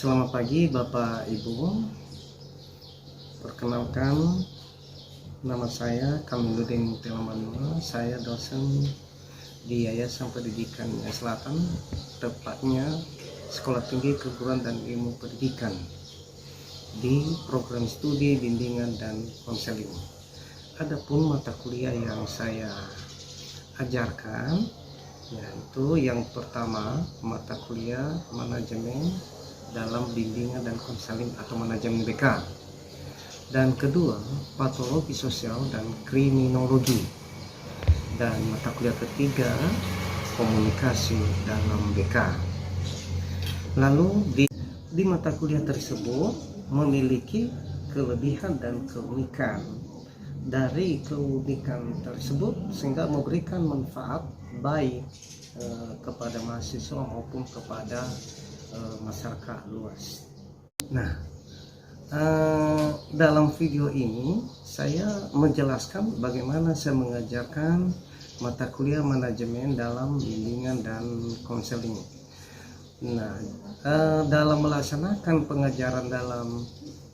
Selamat pagi Bapak Ibu. Perkenalkan, nama saya Kamiluddin Tilamanula. Saya dosen di Yayasan Pendidikan Selatan, tepatnya Sekolah Tinggi Keguruan dan Ilmu Pendidikan di program studi bimbingan dan konseling. Adapun mata kuliah yang saya ajarkan yaitu yang pertama mata kuliah manajemen dalam bimbingan dan konseling atau manajemen BK, dan kedua patologi sosial dan kriminologi, dan mata kuliah ketiga komunikasi dalam BK. Lalu di mata kuliah tersebut memiliki kelebihan dan keunikan. Dari keunikan tersebut sehingga memberikan manfaat baik kepada mahasiswa maupun kepada masyarakat luas. Nah, dalam video ini saya menjelaskan bagaimana saya mengajarkan mata kuliah manajemen dalam bimbingan dan konseling. Nah, dalam melaksanakan pengajaran dalam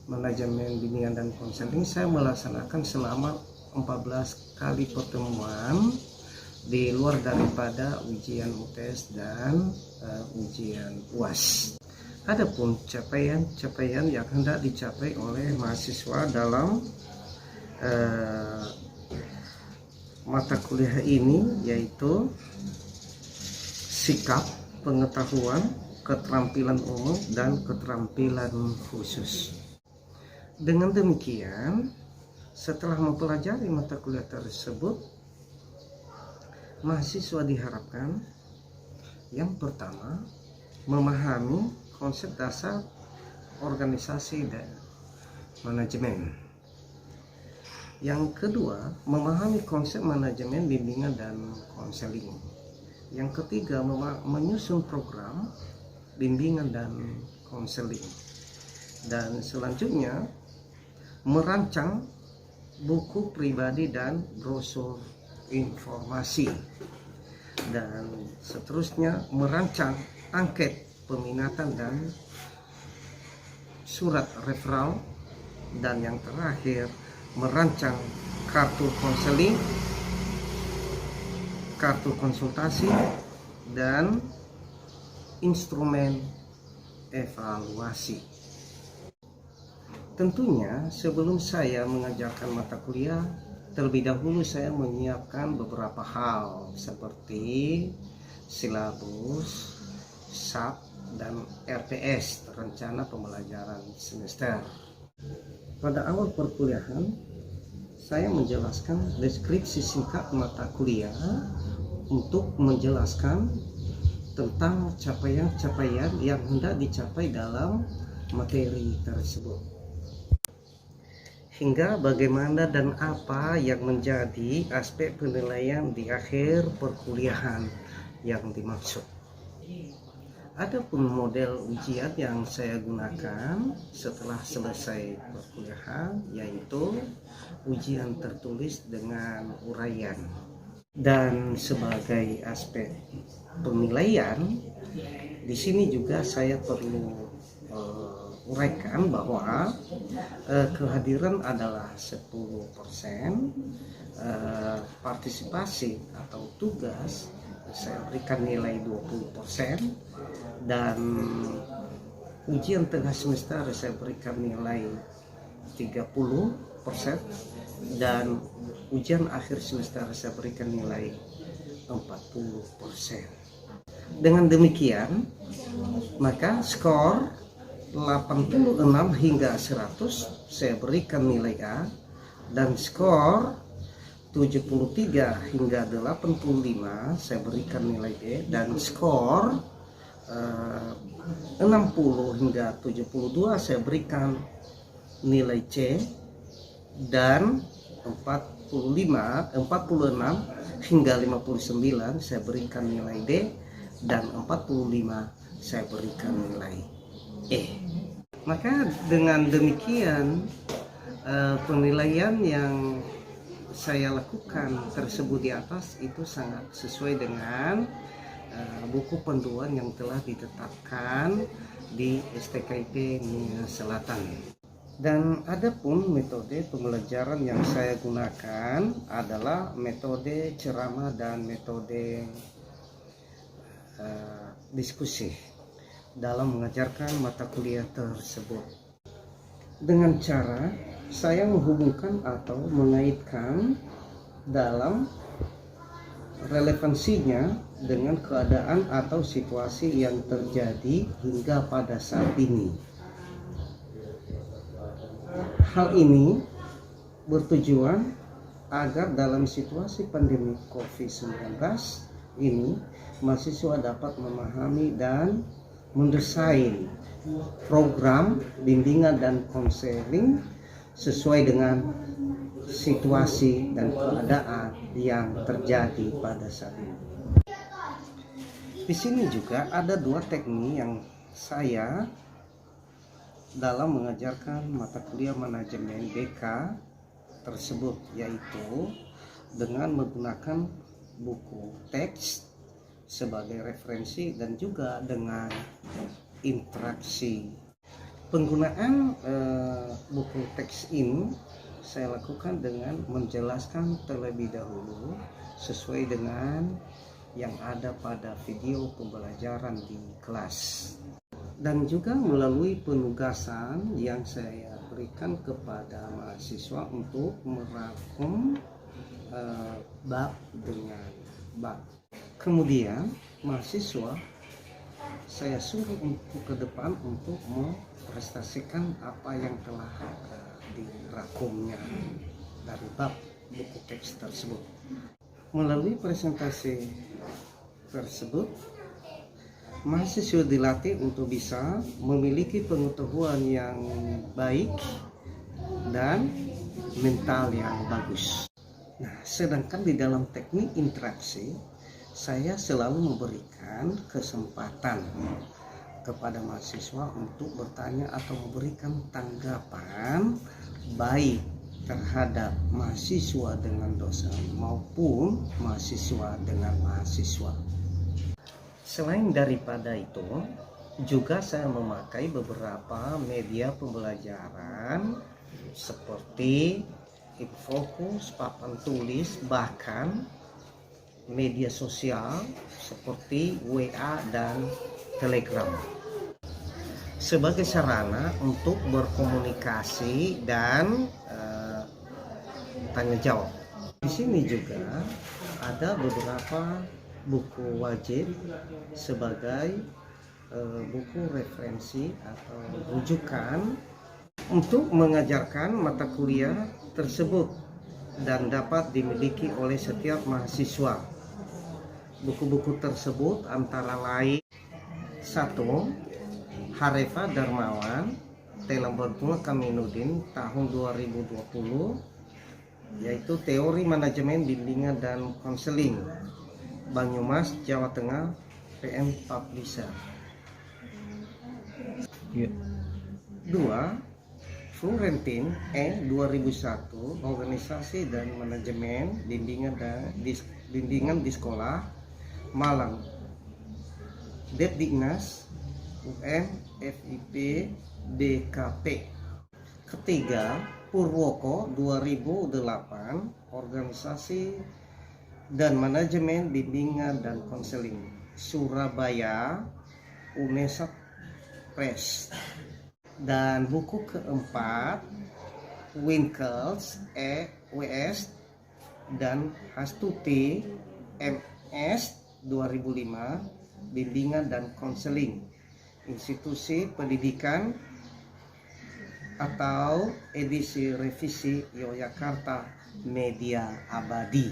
manajemen bimbingan dan konseling, saya melaksanakan selama 14 kali pertemuan di luar daripada ujian UTS dan ujian UAS. Adapun capaian yang hendak dicapai oleh mahasiswa dalam mata kuliah ini yaitu sikap, pengetahuan, keterampilan umum, dan keterampilan khusus. Dengan demikian, setelah mempelajari mata kuliah tersebut, mahasiswa diharapkan yang pertama memahami konsep dasar organisasi dan manajemen. Yang kedua, memahami konsep manajemen bimbingan dan konseling. Yang ketiga, menyusun program bimbingan dan konseling. Dan selanjutnya, merancang buku pribadi dan brosur informasi, dan seterusnya merancang angket peminatan dan surat referral, dan yang terakhir merancang kartu konseling, kartu konsultasi, dan instrumen evaluasi. Tentunya sebelum saya mengajarkan mata kuliah, terlebih dahulu saya menyiapkan beberapa hal seperti silabus, SAP, dan RTS, rencana pembelajaran semester. Pada awal perkuliahan, saya menjelaskan deskripsi singkat mata kuliah untuk menjelaskan tentang capaian-capaian yang hendak dicapai dalam materi tersebut, hingga bagaimana dan apa yang menjadi aspek penilaian di akhir perkuliahan yang dimaksud. Adapun model ujian yang saya gunakan setelah selesai perkuliahan yaitu ujian tertulis dengan uraian. Dan sebagai aspek penilaian, di sini juga saya perlu uraikan bahwa kehadiran adalah 10%, partisipasi atau tugas saya berikan nilai 20%, dan ujian tengah semester saya berikan nilai 30%, dan ujian akhir semester saya berikan nilai 40%. Dengan demikian, maka skor 86 hingga 100 saya berikan nilai A, dan skor 73 hingga 85 saya berikan nilai B, dan skor 60 hingga 72 saya berikan nilai C, dan 46 hingga 59 saya berikan nilai D, dan 45 saya berikan nilai E. Maka dengan demikian penilaian yang saya lakukan tersebut di atas itu sangat sesuai dengan buku panduan yang telah ditetapkan di STKIP Nia Selatan. Dan adapun metode pembelajaran yang saya gunakan adalah metode ceramah dan metode diskusi dalam mengajarkan mata kuliah tersebut. Dengan cara saya menghubungkan atau mengaitkan dalam relevansinya dengan keadaan atau situasi yang terjadi hingga pada saat ini. Hal ini bertujuan agar dalam situasi pandemi COVID-19 ini mahasiswa dapat memahami dan mendesain program bimbingan dan konseling sesuai dengan situasi dan keadaan yang terjadi pada saat ini. Di sini juga ada dua teknik yang saya dalam mengajarkan mata kuliah manajemen BK tersebut, yaitu dengan menggunakan buku teks sebagai referensi dan juga dengan interaksi. Penggunaan buku teks ini saya lakukan dengan menjelaskan terlebih dahulu sesuai dengan yang ada pada video pembelajaran di kelas, dan juga melalui penugasan yang saya berikan kepada mahasiswa untuk merangkum bab dengan bab. Kemudian mahasiswa saya suruh untuk ke depan untuk mempresentasikan apa yang telah dirangkumnya dari bab buku teks tersebut. Melalui presentasi tersebut, mahasiswa dilatih untuk bisa memiliki pengetahuan yang baik dan mental yang bagus. Nah, sedangkan di dalam teknik interaksi, saya selalu memberikan kesempatan kepada mahasiswa untuk bertanya atau memberikan tanggapan baik terhadap mahasiswa dengan dosen maupun mahasiswa dengan mahasiswa. Selain daripada itu, juga saya memakai beberapa media pembelajaran seperti Infokus, papan tulis, bahkan media sosial seperti WA dan Telegram sebagai sarana untuk berkomunikasi dan tanya jawab. Di sini juga ada beberapa buku wajib sebagai buku referensi atau rujukan untuk mengajarkan mata kuliah tersebut dan dapat dimiliki oleh setiap mahasiswa. Buku-buku tersebut antara lain: 1. Harefa Darmawan, Telam Berbunga Kaminuddin tahun 2020, yaitu Teori Manajemen Bimbingan dan Konseling, Banyumas, Jawa Tengah, PM Publisher. 2. Florentin 2001, Organisasi dan Manajemen Bimbingan di Sekolah, Malang, Depdiknas UM FIP BKP. 3. Purwoko 2008, Organisasi dan Manajemen Bimbingan dan Konseling, Surabaya, UNESA Press. Dan buku keempat, Winkels WS dan Hastuti MS 2005, Bimbingan dan Konseling, Institusi Pendidikan atau edisi revisi Yogyakarta Media Abadi.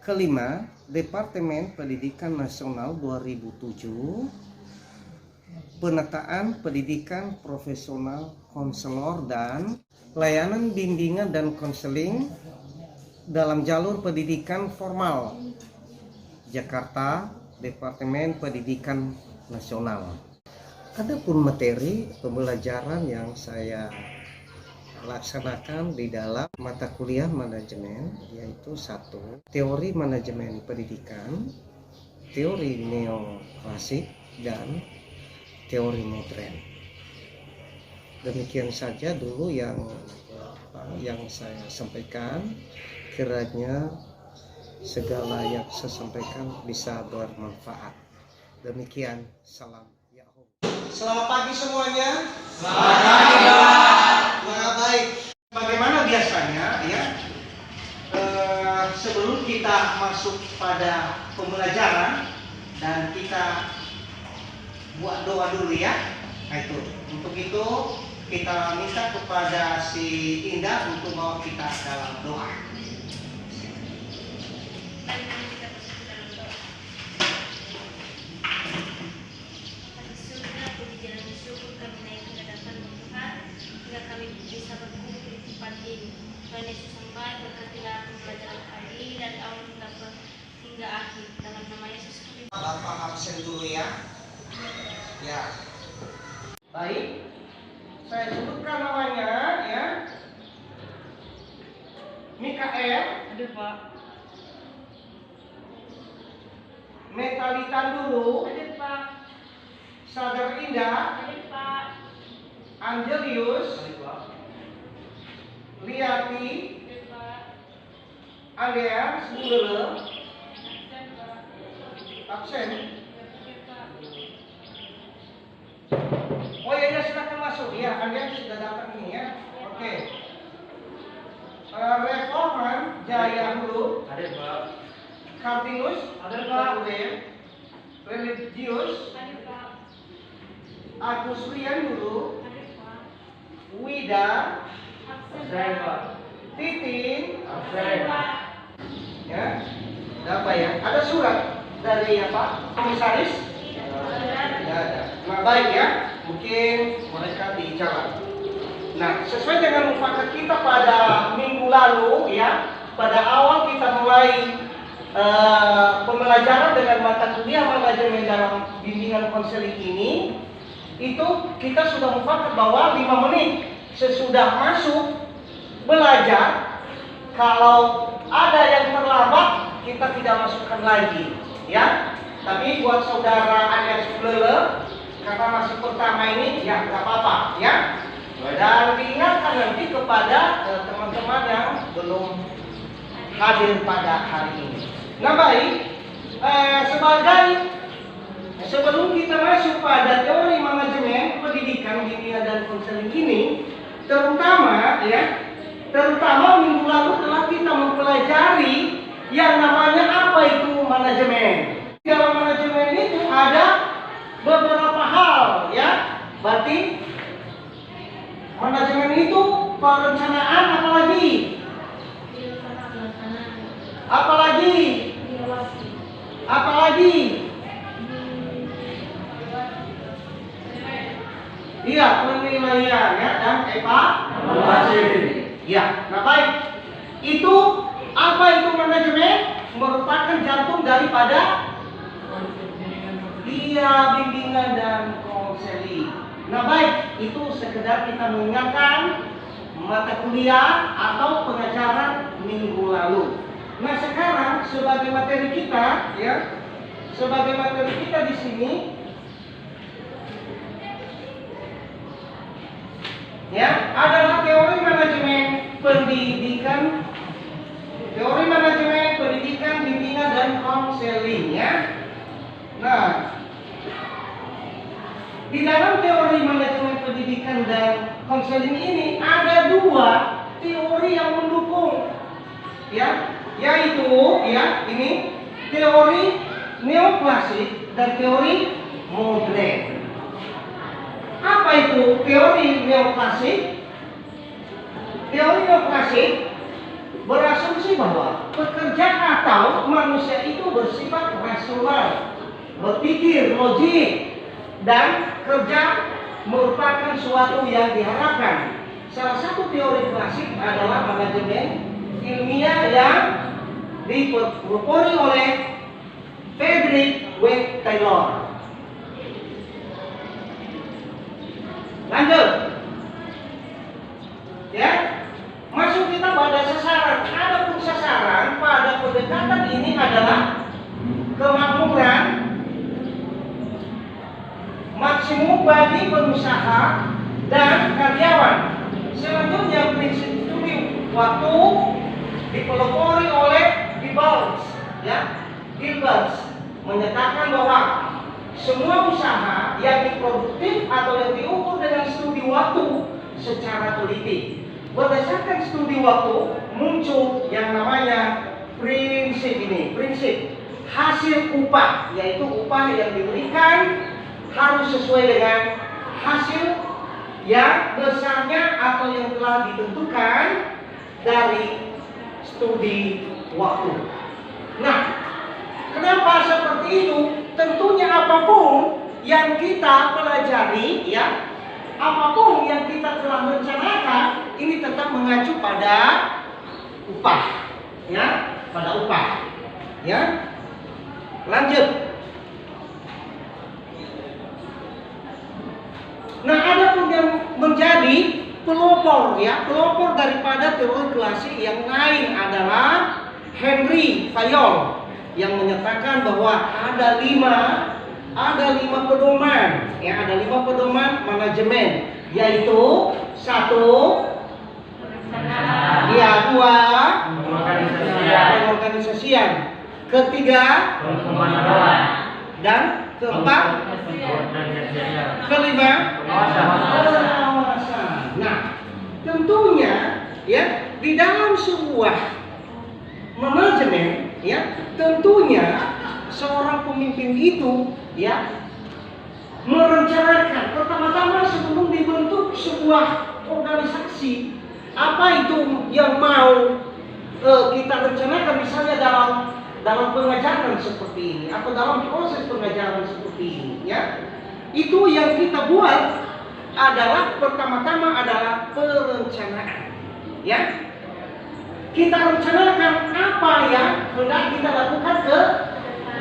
5. Departemen Pendidikan Nasional 2007, Penataan Pendidikan Profesional Konselor dan Layanan Bimbingan dan Konseling dalam Jalur Pendidikan Formal, Jakarta, Departemen Pendidikan Nasional. Adapun materi pembelajaran yang saya laksanakan di dalam mata kuliah manajemen, yaitu 1. Teori Manajemen Pendidikan, teori neoklasik dan teori modern. Demikian saja dulu yang saya sampaikan. Kiranya segala yang saya sampaikan bisa bermanfaat. Demikian, salam Yahoo. Selamat pagi semuanya. Selamat pagi, Pak. Nah, baik. Bagaimana biasanya ya? Sebelum kita masuk pada pembelajaran dan kita buat doa dulu ya. Nah, itu. Untuk itu kita minta kepada si Indah untuk bawa kita dalam doa. Kami bisa berkumpul di tempat ini. Tuhan Yesus yang baik, berkatilah pembelajaran hari ini dari awal hingga akhir. Dalam nama Yesus kami. Bapak absen dulu ya. Ya. Baik. Saya sebutkan namanya ya. Mikael. Ada, Pak. Metalitan dulu. Ada Pak. Saudara Indah. Ada Pak. Angelius. Liati. Ada Pak. Adean. Sebelum. Absen. Oh ya, silakan masuk. Ya, Adean sudah datang ini ya. Oke. Reforman Jaya Hulu. Ada, Pak. Kartinus. Ada, Pak. Religius. Ada Pak. Agus Rian dulu. Ada Pak. Wida. Absen, Pak. Titin. Absen. Ya. Ada apa ya? Ada surat dari apa? Komisaris? Ya, ada. Nah, baik ya. Mungkin mereka di jalan. Nah, sesuai dengan mufakat kita pada minggu lalu ya, pada awal kita mulai pembelajaran dengan mata kuliah manajemen dalam bimbingan konseling ini, itu kita sudah mufakat bahwa 5 menit sesudah masuk belajar, kalau ada yang terlambat kita tidak masukkan lagi ya. Tapi buat saudara alias lele, karena masih pertama ini ya nggak apa-apa ya. Dan diingatkan nanti kepada teman-teman yang belum hadir pada hari ini. Nah, baik, sebelum kita masuk pada teori manajemen pendidikan, bimbingan dan konseling ini, terutama minggu lalu telah kita mempelajari yang namanya apa itu manajemen. Dalam manajemen itu ada beberapa hal ya. Berarti manajemen itu perencanaan, apalagi iya, penilaian ya, dan evaluasi. Ya, nah baik. Itu apa itu manajemen? Merupakan jantung daripada bimbingan dan konseling. Nah baik, itu sekedar kita mengingatkan mata kuliah atau pengajaran minggu lalu. Nah sekarang sebagai materi kita di sini ya adalah teori manajemen pendidikan, bimbingan dan konseling ya. Nah, di dalam teori manajemen pendidikan dan konseling ini ada 2 teori yang mendukung ya, yaitu ya ini teori neoklasik dan teori modern. Apa itu teori neoklasik? Teori neoklasik berasumsi bahwa pekerja atau manusia itu bersifat rasional, berpikir logik, dan kerja merupakan suatu yang diharapkan. Salah satu teori klasik adalah manajemen ilmiah yang dipelopori oleh Frederick W. Taylor. Lanjut. Ya, masuk kita pada sasaran. Adapun sasaran pada pendekatan ini adalah kemakmuran bagi pengusaha dan karyawan. Selanjutnya prinsip studi waktu dipelopori oleh Gilbert, ya. Gilbert menyatakan bahwa semua usaha yang produktif atau yang diukur dengan studi waktu secara teliti. Berdasarkan studi waktu muncul yang namanya prinsip ini, prinsip hasil upah, yaitu upah yang diberikan harus sesuai dengan hasil yang besarnya atau yang telah ditentukan dari studi waktu. Nah, kenapa seperti itu? Tentunya apapun yang kita pelajari, ya, apapun yang kita telah rencanakan, ini tetap mengacu pada upah, ya, pada upah, ya. Lanjut. Nah, ada pun yang menjadi pelopor, ya, pelopor daripada teori klasik yang lain adalah Henry Fayol yang menyatakan bahwa ada lima pedoman, ya, ada 5 pedoman manajemen, yaitu 1, ya, 2, pengorganisasian, 3, dan 4, 5, pengawasan. Nah, tentunya, ya, di dalam sebuah manajemen, ya, tentunya seorang pemimpin itu, ya, merencanakan pertama-tama sebelum dibentuk sebuah organisasi, apa itu yang mau kita rencanakan, misalnya dalam pengajaran seperti ini atau dalam proses pengajaran seperti ini, ya, itu yang kita buat adalah pertama-tama adalah perencanaan, ya. Kita rencanakan apa yang hendak kita lakukan ke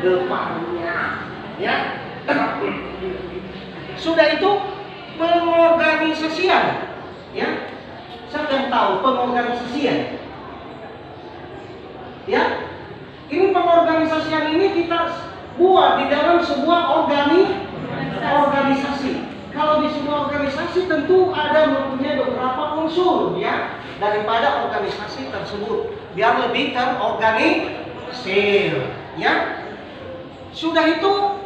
depannya, ya. Sudah itu pengorganisasian, ya. Siapa yang tahu pengorganisasian? Ya, ini pengorganisasian ini kita buat di dalam sebuah organisasi. Kalau di sebuah organisasi tentu ada mempunyai beberapa unsur, ya, daripada organisasi tersebut biar lebih terorganisir, ya. Sudah itu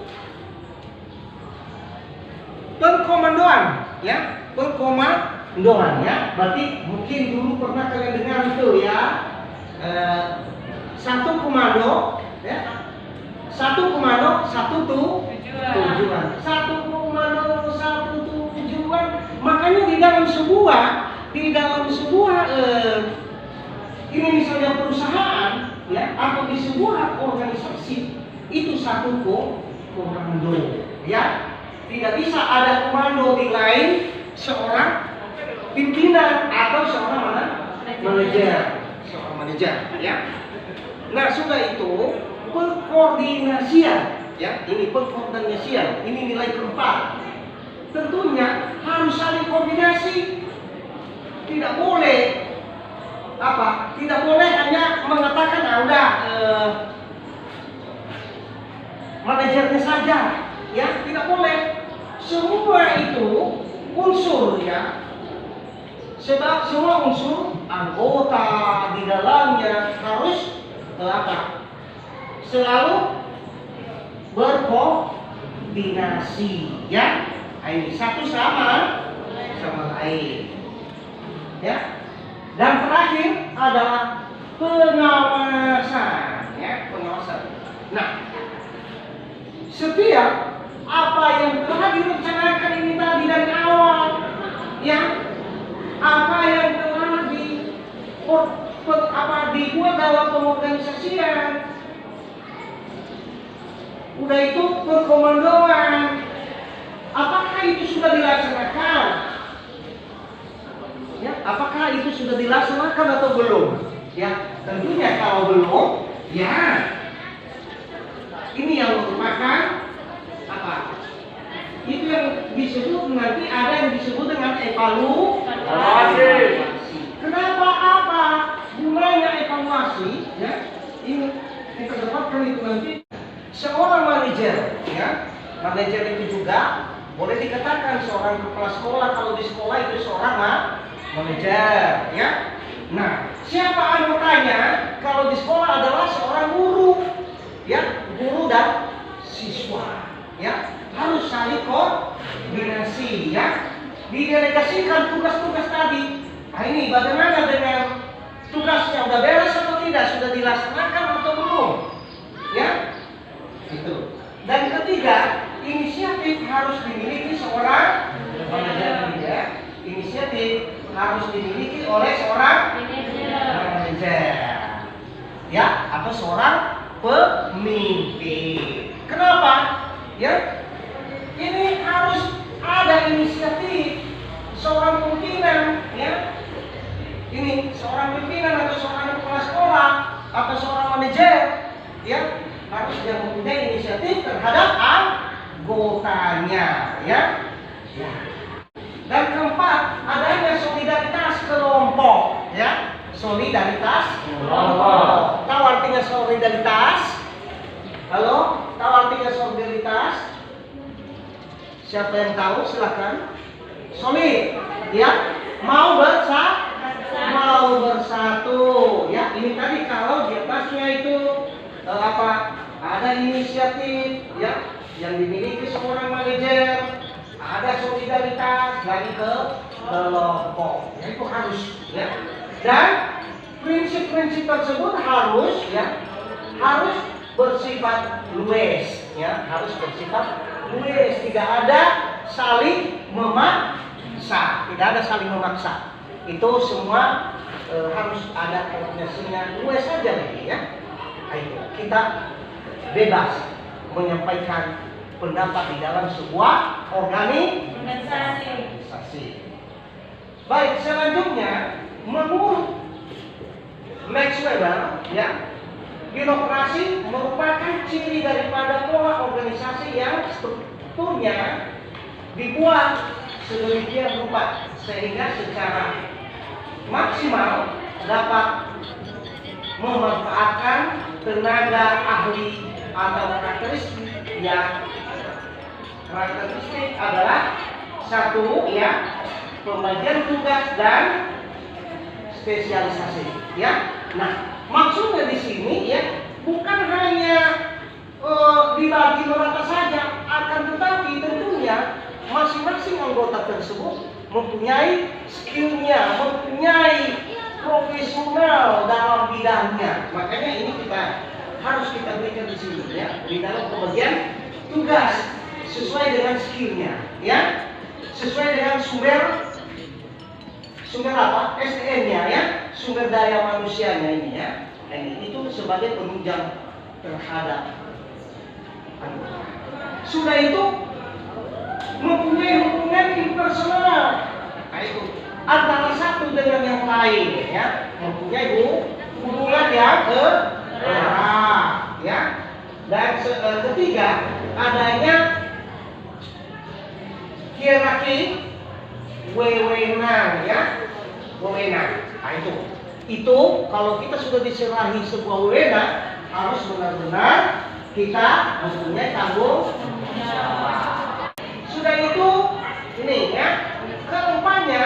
pengkomandoan, ya, pengkomandoan, ya. Berarti mungkin dulu pernah kalian dengar itu, ya, satu komando, ya, satu komando, satu tujuan, satu komando, satu tujuan. Makanya di dalam sebuah ini misalnya perusahaan, ya, atau di sebuah organisasi itu satu komando, ya. Tidak bisa ada komando di lain seorang pimpinan atau seorang manajer, ya. Nah, sudah itu pengkoordinasian, ya. Ini pengkoordinasian, ini nilai keempat. Tentunya harus saling koordinasi. Tidak boleh Tidak boleh hanya mengatakan udah manajernya saja, ya. Tidak boleh. Semua itu unsur, ya. Sebab semua unsur anggota di dalamnya harus selalu berkoordinasi, ya. Ini satu sama lain, ya. Dan terakhir adalah pengawasan, ya, pengawasan. Nah, setiap apa yang telah direncanakan ini tadi dari awal, ya, apa yang telah dibuat dalam pengorganisasian, udah itu perkomandoan, apakah itu sudah dilaksanakan? Ya, apakah itu sudah dilaksanakan atau belum? Ya, tentunya kalau belum, ya, ini yang merupakan itu yang disebut, nanti ada yang disebut dengan evaluasi. Kenapa gunanya evaluasi? Ya, ini kita dapatkan itu nanti seorang manajer, ya, manajer itu juga boleh dikatakan seorang kepala sekolah, kalau di sekolah itu seorang manajer, ya. Nah, siapa anggotanya? Kalau di sekolah adalah seorang guru, ya, guru dan siswa, ya, harus saling koordinasi, ya, didelegasikan tugas-tugas tadi. Nah, ini bagaimana dengan tugasnya, udah beres atau tidak, sudah dilaksanakan atau belum, ya, itu. Dan ketiga, inisiatif harus dimiliki seorang manajer, ya. Inisiatif harus dimiliki oleh seorang manajer, ya, atau seorang pemimpin. Kenapa? Ya, ini harus ada inisiatif seorang pimpinan, ya. Ini seorang pimpinan atau seorang kepala sekolah atau seorang manajer, ya, harus dia mempunyai inisiatif terhadap anggotanya, ya. Ya. Dan keempat, adanya solidaritas kelompok, ya. Solidaritas kelompok. Tahu artinya solidaritas? Halo, tahu artinya solidaritas? Siapa yang tahu? Silakan. Solid, ya. Mau bersatu, ya. Ini tadi kalau di atasnya itu ada inisiatif, ya, yang dimiliki seorang manajer, ada solidaritas dari kelompok, ya, itu harus, ya. Dan prinsip-prinsip tersebut harus, ya, harus bersifat luas, ya, harus bersifat luas, tidak ada saling memaksa, tidak ada saling memaksa. Itu semua harus ada koordinasinya, luas saja, ya. Ayo, kita bebas menyampaikan pendapat di dalam sebuah organisasi. Baik, selanjutnya menurut Max Weber, ya, birokrasi merupakan ciri daripada pola organisasi yang strukturnya dibuat sedemikian rupa sehingga secara maksimal dapat memanfaatkan tenaga ahli atau karakteristik adalah satu, ya, pembagian tugas dan spesialisasi, ya. Nah, maksudnya di sini, ya, bukan hanya dibagi merata saja, akan tetapi tentunya masing-masing anggota tersebut mempunyai skillnya, mempunyai profesional dalam bidangnya. Makanya ini harus kita berikan di sini, ya, di dalam pembagian tugas sesuai dengan skillnya, ya, sesuai dengan sumber apa, SDM-nya, ya, sumber daya manusianya ini, ya. Ini itu sebagai penunjang terhadap anggota. Sudah itu mempunyai hubungan impersonal, nah, itu antara satu dengan yang lain, ya, mempunyai hubungan yang erat, ya. Dan ketiga, adanya hierarki wewenang, ya, wewenang. Nah, itu kalau kita sudah diserahi sebuah wewenang, harus benar-benar kita mempunyai tanggung jawab. Sudah itu, ini, ya, keempatnya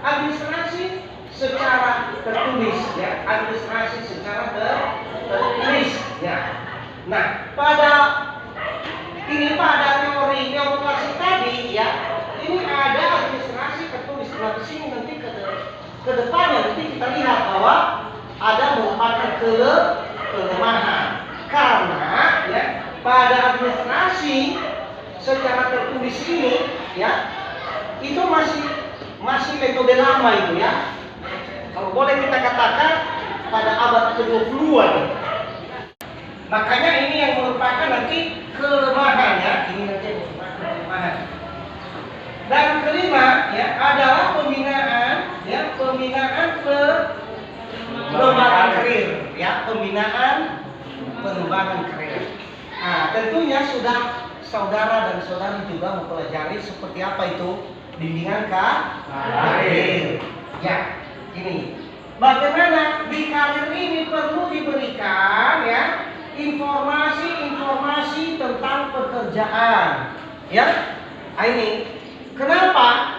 administrasi secara tertulis, ya, administrasi secara tertulis, ya. Nah, pada teori neoklasik tadi, ya, ini ada administrasi tertulis. Nah, di sini nanti ke depannya nanti kita lihat bahwa ada merupakan kelemahan karena, ya, pada administrasi secara tertulis ini, ya, itu masih metode lama itu, ya. Kalau boleh kita katakan pada abad ke-20-an. Makanya ini yang merupakan nanti kelemahan, ya. Ini nanti merupakan kelemahan. Dan kelima, ya, adalah pembinaan, ya, pembinaan pengembangan karir, ya, pembinaan pengembangan karir. Nah, tentunya sudah saudara dan saudari juga mempelajari seperti apa itu bimbingan karir. Ya, ini bagaimana di karir ini perlu diberikan, ya, informasi-informasi tentang pekerjaan, ya, Ini kenapa?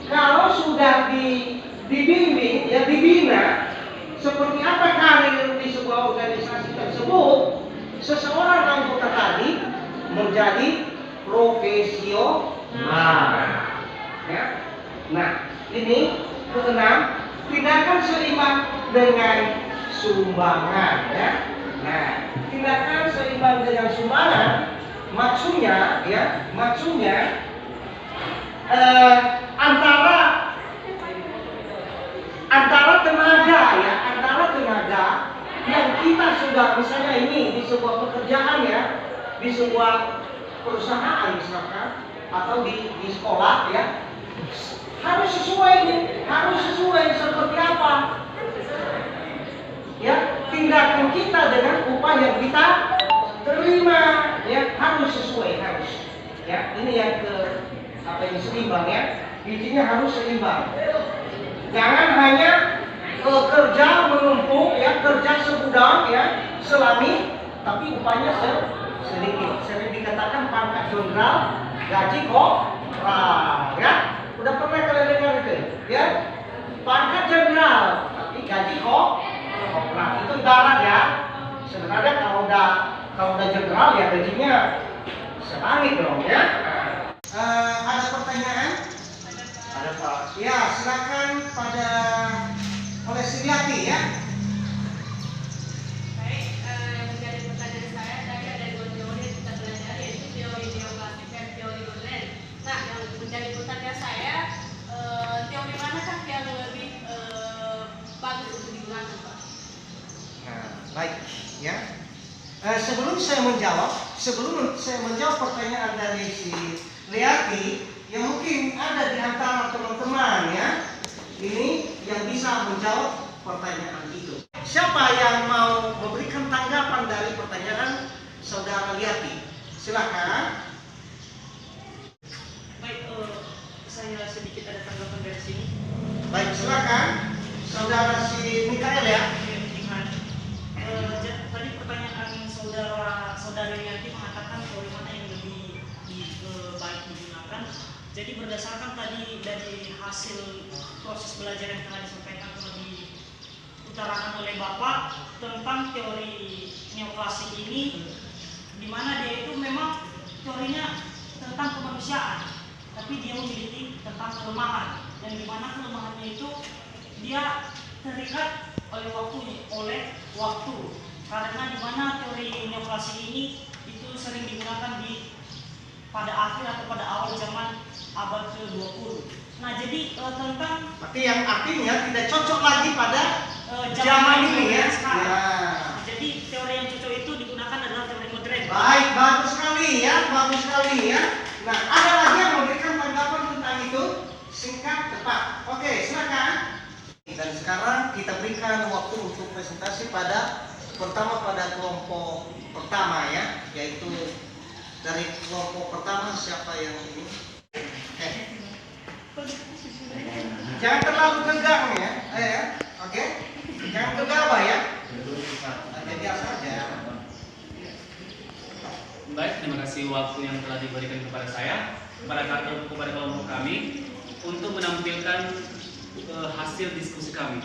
Kalau sudah dibimbing, ya dibina seperti apa karir di sebuah organisasi tersebut, seseorang anggota tadi menjadi profesional. Ya. Nah, ini keenam, tindakan seimbang dengan sumbangan. Ya. Nah, tindakan seimbang dengan sumbangan maksudnya antara tenaga yang kita sudah, misalnya ini di sebuah pekerjaan ya, di sebuah perusahaan misalkan, atau di sekolah ya, harus sesuai seperti apa ya tindakan kita dengan upah yang kita terima, ya harus sesuai, ya ini yang seimbang ya, intinya harus seimbang. Jangan hanya kerja menumpuk ya, kerja segudang ya, selami, tapi upahnya sedikit. Sering dikatakan pangkat jenderal, gaji kopral ya. Udah pernah kalian dengar itu ya? Pangkat jenderal, tapi gaji kopral. Itu ibarat ya. Sebenarnya kalau udah jenderal ya gajinya selangit dong ya. Ada pertanyaan? Ada Pak. Ya, silakan pada oleh Siliati ya. Baik, menjadi pertanyaan saya tadi ada dua teori yang kita belajar, yaitu teori neoklasik dan teori modern. Nah, yang menjadi pertanyaan saya, teori manakah yang lebih bagus untuk digunakan, Pak? Nah, baik ya. Sebelum saya menjawab pertanyaan dari si Liati, yang mungkin ada di antara teman-teman ya, ini yang bisa menjawab pertanyaan itu. Siapa yang mau memberikan tanggapan dari pertanyaan saudara Liati? Silakan. Baik, saya sedikit ada tanggapan dari sini. Baik, silakan. Saudara si Mikael ya. Tadi pertanyaan saudari Yanti mengatakan teori mana yang lebih baik digunakan. Jadi berdasarkan tadi dari hasil proses belajar yang telah disampaikan atau diutarakan oleh Bapak tentang teori neoklasik ini, di mana dia itu memang teorinya tentang kemanusiaan, tapi dia memiliki tentang kelemahan, dan di mana kelemahannya itu dia terikat oleh waktu, karena di mana teori neoklasik ini itu sering digunakan pada akhir atau pada awal zaman abad ke-20. Nah, jadi tentang Tapi yang artinya tidak cocok lagi pada zaman ini ya. sekarang. Ya. Jadi teori yang cocok itu digunakan adalah teori modern. Baik, bagus sekali ya. Nah, ada lagi yang memberikan tanggapan tentang itu? Singkat, tepat. Oke, silakan. Dan sekarang kita berikan waktu untuk presentasi pada kelompok pertama ya, yaitu dari kelompok pertama siapa yang ini? Jangan terlalu tegang ya, oke? Jangan gegabah ya. Biasa saja. Baik, terima kasih waktu yang telah diberikan kepada saya, kepada kelompok kami untuk menampilkan hasil diskusi kami.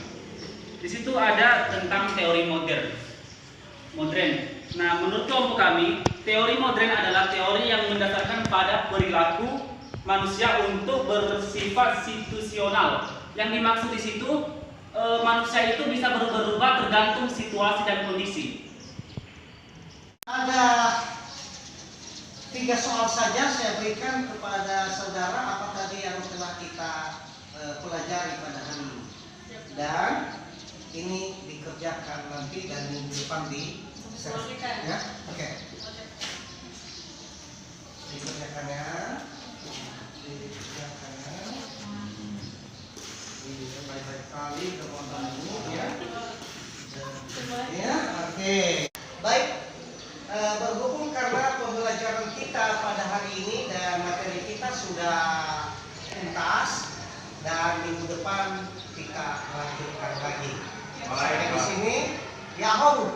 Di situ ada tentang teori modern. Nah, menurut kelompok kami, teori modern adalah teori yang mendasarkan pada perilaku manusia untuk bersifat situasional. Yang dimaksud di situ, manusia itu bisa berubah-ubah tergantung situasi dan kondisi. Ada 3 soal saja saya berikan kepada saudara, apa tadi yang telah kita pelajari pada hari ini, dan ini dikerjakan nanti dan minggu depan di ya, oke. Dikerjakan ya. Baik-baik kali teman-teman ini ya. Ya, oke. Baik. Berhubung karena pembelajaran kita pada hari ini dan materi kita sudah tuntas, dan minggu depan kita lanjutkan lagi. Sampai di sini, Yahoo.